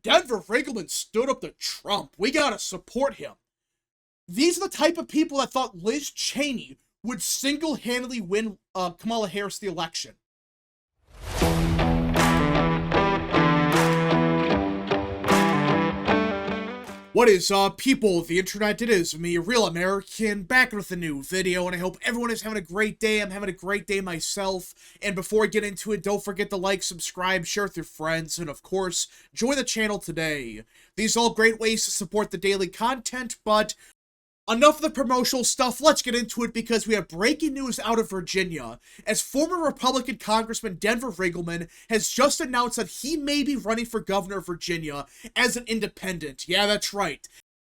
Denver Riggleman stood up to Trump. We gotta support him. These are the type of people that thought Liz Cheney would single-handedly win Kamala Harris the election. What is up, people of the internet? It is me, Real American, back with a new video, and I hope everyone is having a great day. I'm having a great day myself, and before I get into it, don't forget to like, subscribe, share with your friends, and of course, join the channel today. These are all great ways to support the daily content, but enough of the promotional stuff, let's get into it because we have breaking news out of Virginia, as former Republican Congressman Denver Riggleman has just announced that he may be running for governor of Virginia as an independent. Yeah, that's right.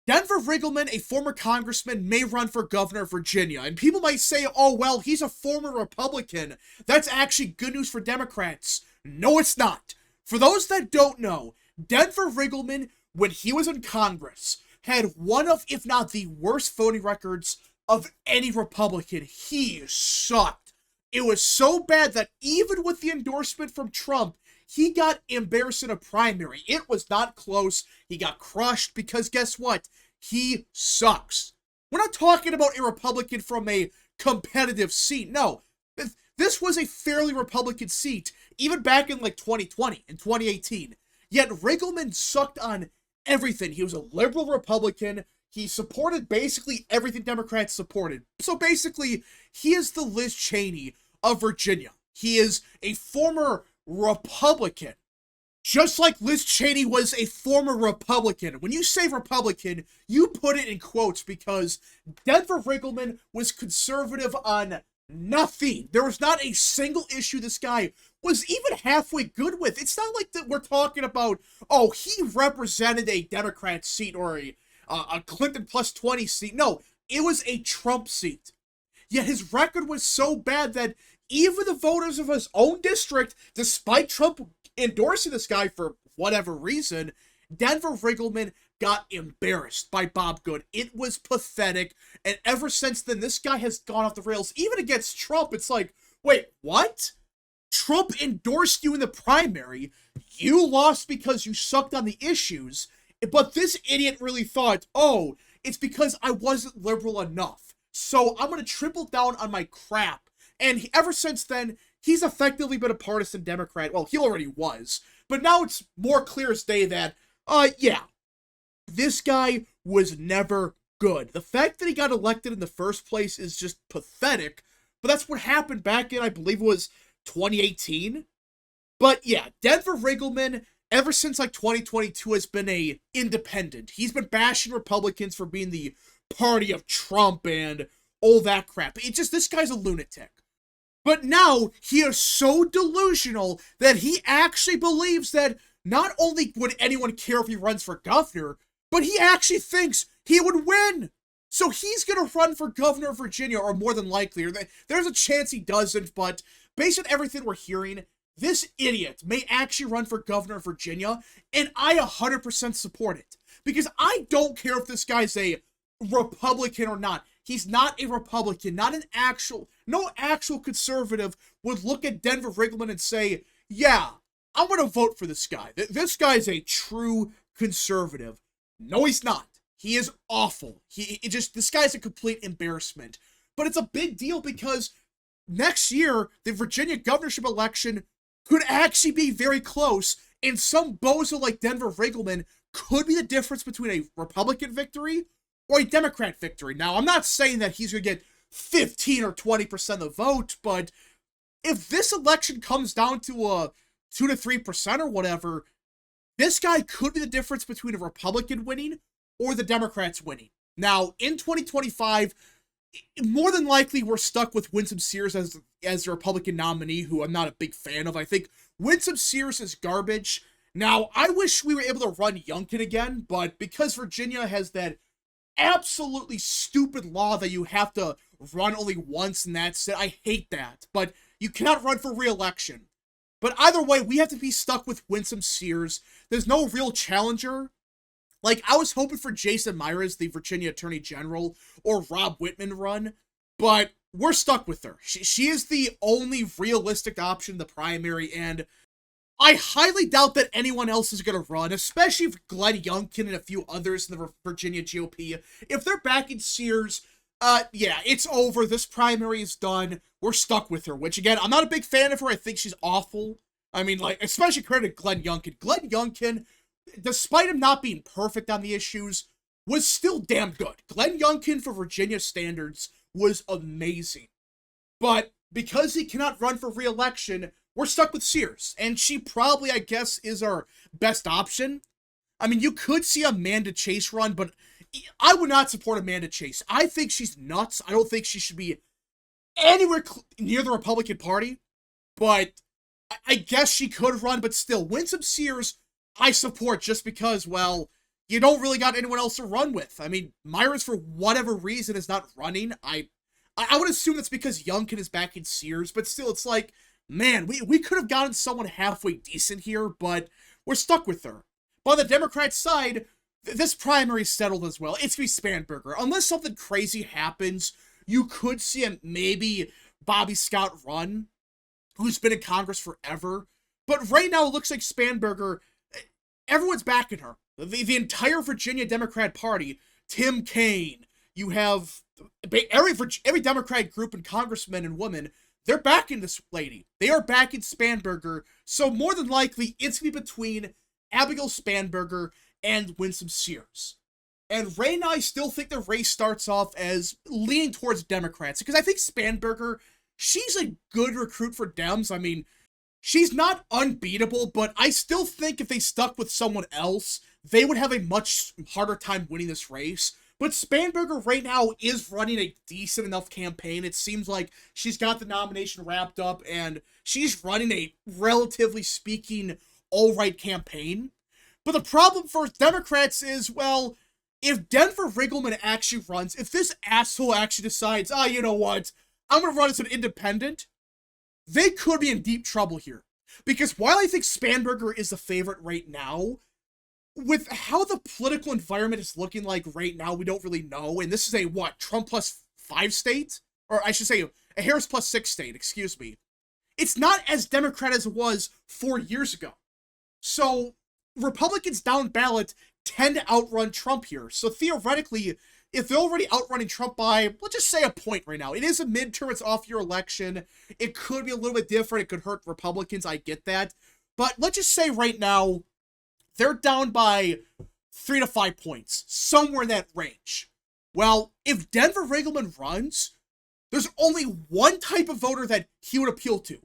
Denver Riggleman, a former congressman, may run for governor of Virginia, and people might say, oh, well, he's a former Republican. That's actually good news for Democrats. No, it's not. For those that don't know, Denver Riggleman, when he was in Congress, had one of, if not the worst voting records of any Republican. He sucked. It was so bad that even with the endorsement from Trump, he got embarrassed in a primary. It was not close. He got crushed because guess what? He sucks. We're not talking about a Republican from a competitive seat. No, this was a fairly Republican seat, even back in like 2020 and 2018. Yet Riggleman sucked on everything. He was a liberal Republican. He supported basically everything Democrats supported. So basically, he is the Liz Cheney of Virginia. He is a former Republican. Just like Liz Cheney was a former Republican. When you say Republican, you put it in quotes because Denver Riggleman was conservative on nothing. There was not a single issue this guy was even halfway good with. It's not like that we're talking about, oh, he represented a Democrat seat or a Clinton plus 20 seat. No, it was a Trump seat. Yet his record was so bad that even the voters of his own district, despite Trump endorsing this guy for whatever reason, Denver Riggleman got embarrassed by Bob Good. It was pathetic, and ever since then, this guy has gone off the rails. Even against Trump, it's like, wait, what? Trump endorsed you in the primary. You lost because you sucked on the issues, but this idiot really thought, oh, it's because I wasn't liberal enough. So I'm going to triple down on my crap. And ever since then, he's effectively been a partisan Democrat. Well, he already was. But now it's more clear as day that, yeah, this guy was never good. The fact that he got elected in the first place is just pathetic. But that's what happened back in, I believe it was 2018. But yeah, Denver Riggleman, ever since like 2022, has been a independent. He's been bashing Republicans for being the party of Trump and all that crap. It just, this guy's a lunatic. But now he is so delusional that he actually believes that not only would anyone care if he runs for governor, but he actually thinks he would win. So he's going to run for governor of Virginia, or more than likely. Or there's a chance he doesn't, but based on everything we're hearing, this idiot may actually run for governor of Virginia, and I 100% support it. Because I don't care if this guy's a Republican or not. He's not a Republican, no actual conservative would look at Denver Riggleman and say, yeah, I'm going to vote for this guy. This guy's a true conservative. No, he's not. He is awful. This guy's a complete embarrassment. But it's a big deal because next year, the Virginia governorship election could actually be very close, and some bozo like Denver Riggleman could be the difference between a Republican victory or a Democrat victory. Now, I'm not saying that he's going to get 15 or 20% of the vote, but if this election comes down to a 2 to 3% or whatever, this guy could be the difference between a Republican winning or the Democrats winning. Now, in 2025, more than likely we're stuck with Winsome Sears as the Republican nominee, who I'm not a big fan of. I think Winsome Sears is garbage. Now, I wish we were able to run Youngkin again, but because Virginia has that absolutely stupid law that you have to run only once and that's it. I hate that. But you cannot run for re-election. But either way, we have to be stuck with Winsome Sears. There's no real challenger. Like, I was hoping for Jason Myers, the Virginia Attorney General, or Rob Whitman run, but we're stuck with her. She is the only realistic option in the primary, and I highly doubt that anyone else is going to run, especially if Glenn Youngkin and a few others in the Virginia GOP. If they're backing Sears, yeah, it's over. This primary is done. We're stuck with her, which, again, I'm not a big fan of her. I think she's awful. I mean, like, especially credit to Glenn Youngkin. Glenn Youngkin, despite him not being perfect on the issues, was still damn good. Glenn Youngkin, for Virginia standards, was amazing. But because he cannot run for re-election, we're stuck with Sears. And she probably, I guess, is our best option. I mean, you could see Amanda Chase run, but I would not support Amanda Chase. I think she's nuts. I don't think she should be anywhere near the Republican Party. But I guess she could run, but still, Winsome Sears, I support just because, well, you don't really got anyone else to run with. I mean, Myers, for whatever reason, is not running. I would assume that's because Youngkin is back in Sears, but still, it's like, man, we could have gotten someone halfway decent here, but we're stuck with her. But on the Democrat side, this primary's settled as well. It's going to be Spanberger. Unless something crazy happens, you could see maybe Bobby Scott run, who's been in Congress forever. But right now, it looks like Spanberger, everyone's backing her. The entire Virginia Democrat Party, Tim Kaine, you have every Democrat group and congressmen and women, they're backing this lady. They are backing Spanberger. So more than likely, it's going to be between Abigail Spanberger and Winsome Sears. And right now, I still think the race starts off as leaning towards Democrats. Because I think Spanberger, she's a good recruit for Dems. I mean, she's not unbeatable, but I still think if they stuck with someone else, they would have a much harder time winning this race. But Spanberger right now is running a decent enough campaign. It seems like she's got the nomination wrapped up, and she's running a, relatively speaking, all-right campaign. But the problem for Democrats is, well, if Denver Riggleman actually runs, if this asshole actually decides, you know what, I'm going to run as an independent, they could be in deep trouble here. Because while I think Spanberger is the favorite right now, with how the political environment is looking like right now, we don't really know. And this is a, Trump plus 5 state? Or I should say, a Harris plus 6 state, excuse me. It's not as Democrat as it was 4 years ago. So, Republicans down ballot tend to outrun Trump here. So, theoretically, if they're already outrunning Trump by, let's just say, a point right now. It is a midterm, it's off your election. It could be a little bit different. It could hurt Republicans, I get that. But let's just say right now, they're down by 3 to 5 points, somewhere in that range. Well, if Denver Riggleman runs, there's only one type of voter that he would appeal to.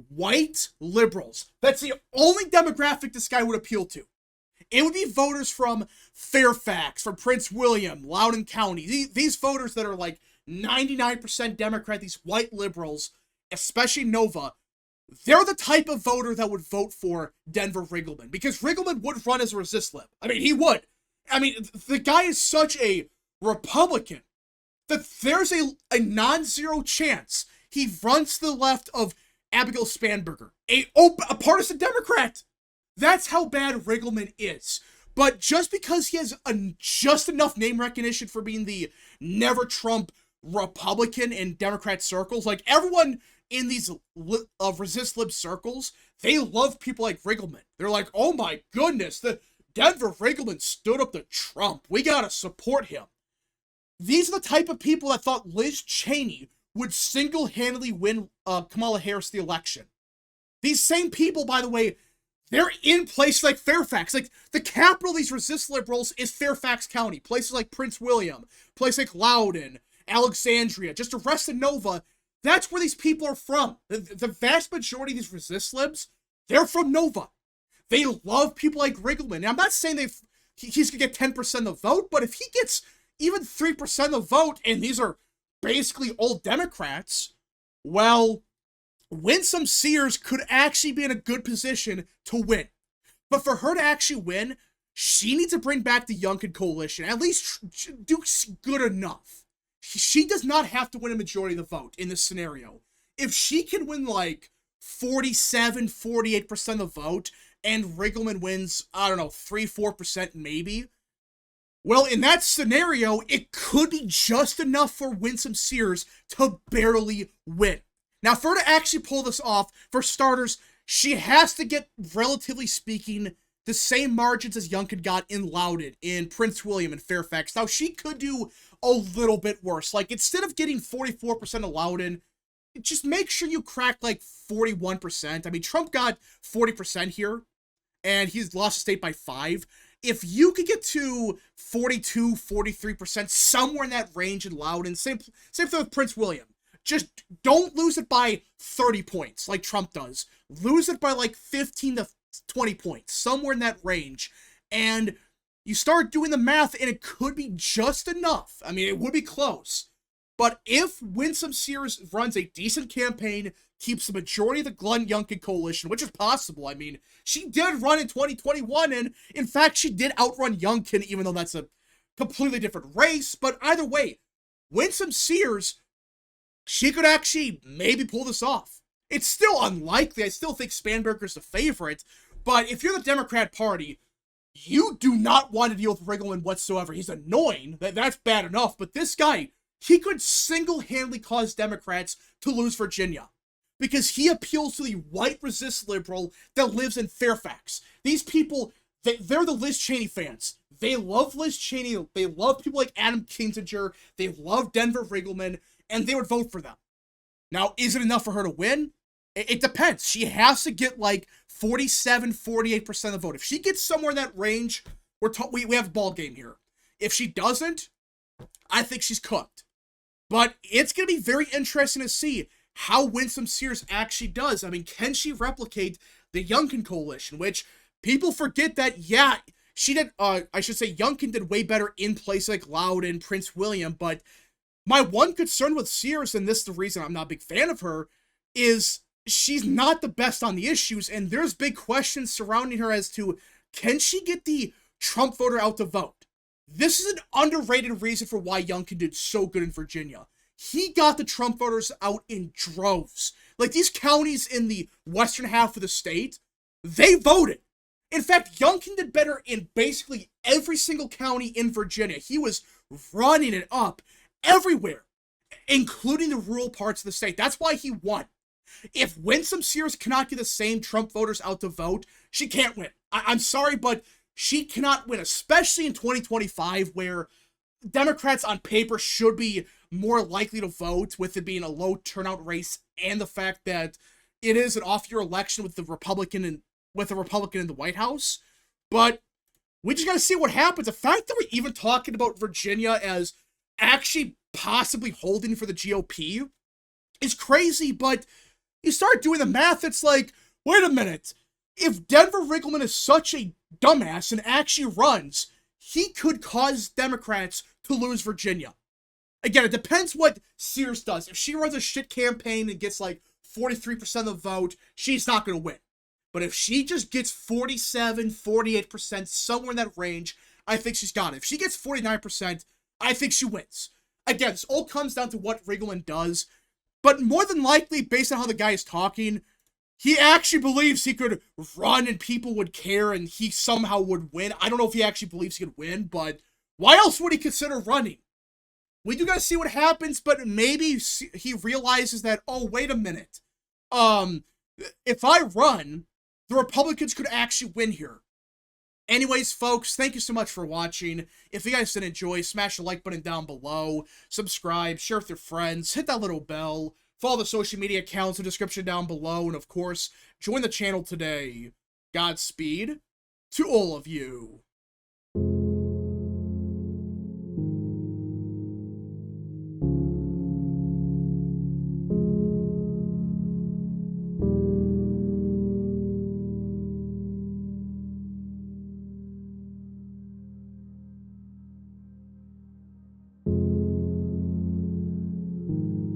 White liberals. That's the only demographic this guy would appeal to. It would be voters from Fairfax, from Prince William, Loudoun County. These voters that are like 99% Democrat, these white liberals, especially Nova, they're the type of voter that would vote for Denver Riggleman. Because Riggleman would run as a resist lib. I mean, he would. I mean, the guy is such a Republican that there's a non-zero chance he runs to the left of Abigail Spanberger, a partisan Democrat. That's how bad Riggleman is. But just because he has just enough name recognition for being the never Trump Republican in Democrat circles, like everyone in these resist lib circles, they love people like Riggleman. They're like, oh my goodness, the Denver Riggleman stood up to Trump. We gotta support him. These are the type of people that thought Liz Cheney would single-handedly win Kamala Harris the election. These same people, by the way, they're in places like Fairfax. Like, the capital of these resist liberals is Fairfax County. Places like Prince William, places like Loudoun, Alexandria, just the rest of Nova. That's where these people are from. The vast majority of these resist libs, they're from Nova. They love people like Riggleman. And I'm not saying he's going to get 10% of the vote, but if he gets even 3% of the vote, and these are basically old Democrats, well, Winsome Sears could actually be in a good position to win. But for her to actually win, she needs to bring back the Youngkin coalition. At least do good enough. She does not have to win a majority of the vote in this scenario. If she can win like 47, 48% of the vote, and Riggleman wins, I don't know, 3-4% maybe, well, in that scenario, it could be just enough for Winsome Sears to barely win. Now, for her to actually pull this off, for starters, she has to get, relatively speaking, the same margins as Youngkin got in Loudoun, in Prince William, and Fairfax. Now, she could do a little bit worse. Like, instead of getting 44% of Loudoun, just make sure you crack, like, 41%. I mean, Trump got 40% here, and he's lost the state by 5. If you could get to 42, 43%, somewhere in that range in Loudoun, same thing with Prince William. Just don't lose it by 30 points like Trump does. Lose it by like 15 to 20 points, somewhere in that range. And you start doing the math, and it could be just enough. I mean, it would be close. But if Winsome Sears runs a decent campaign, keeps the majority of the Glenn Youngkin coalition, which is possible. I mean, she did run in 2021, and in fact, she did outrun Youngkin, even though that's a completely different race. But either way, Winsome Sears, she could actually maybe pull this off. It's still unlikely. I still think Spanberger's the favorite. But if you're the Democrat Party, you do not want to deal with Riggleman whatsoever. He's annoying. That's bad enough. But this guy, he could single-handedly cause Democrats to lose Virginia, because he appeals to the white resist liberal that lives in Fairfax. These people, they're the Liz Cheney fans. They love Liz Cheney. They love people like Adam Kinzinger. They love Denver Riggleman, and they would vote for them. Now, is it enough for her to win? It depends. She has to get like 47, 48% of the vote. If she gets somewhere in that range, we have a ball game here. If she doesn't, I think she's cooked. But it's going to be very interesting to see how Winsome Sears actually does. I mean, can she replicate the Youngkin coalition, which people forget that, yeah, she did, I should say Youngkin did way better in places like Loudoun, Prince William, but my one concern with Sears, and this is the reason I'm not a big fan of her, is she's not the best on the issues, and there's big questions surrounding her as to, can she get the Trump voter out to vote? This is an underrated reason for why Youngkin did so good in Virginia. He got the Trump voters out in droves. Like, these counties in the western half of the state, they voted. In fact, Youngkin did better in basically every single county in Virginia. He was running it up everywhere, including the rural parts of the state. That's why he won. If Winsome Sears cannot get the same Trump voters out to vote, she can't win. I'm sorry, but she cannot win, especially in 2025, where Democrats on paper should be more likely to vote, with it being a low turnout race, and the fact that it is an off-year election with the Republican in the White House. But we just got to see what happens. The fact that we're even talking about Virginia as actually possibly holding for the GOP is crazy, but you start doing the math, it's like, wait a minute. If Denver Riggleman is such a dumbass and actually runs, he could cause Democrats to lose Virginia. Again, it depends what Sears does. If she runs a shit campaign and gets like 43% of the vote, she's not going to win. But if she just gets 47, 48%, somewhere in that range, I think she's got it. If she gets 49%, I think she wins. Again, this all comes down to what Riggleman does. But more than likely, based on how the guy is talking, he actually believes he could run and people would care and he somehow would win. I don't know if he actually believes he could win, but why else would he consider running? We do gotta see what happens, but maybe he realizes that, oh, wait a minute. If I run, the Republicans could actually win here. Anyways, folks, thank you so much for watching. If you guys did enjoy, smash the like button down below, subscribe, share with your friends, hit that little bell, follow the social media accounts in the description down below, and of course, join the channel today. Godspeed to all of you.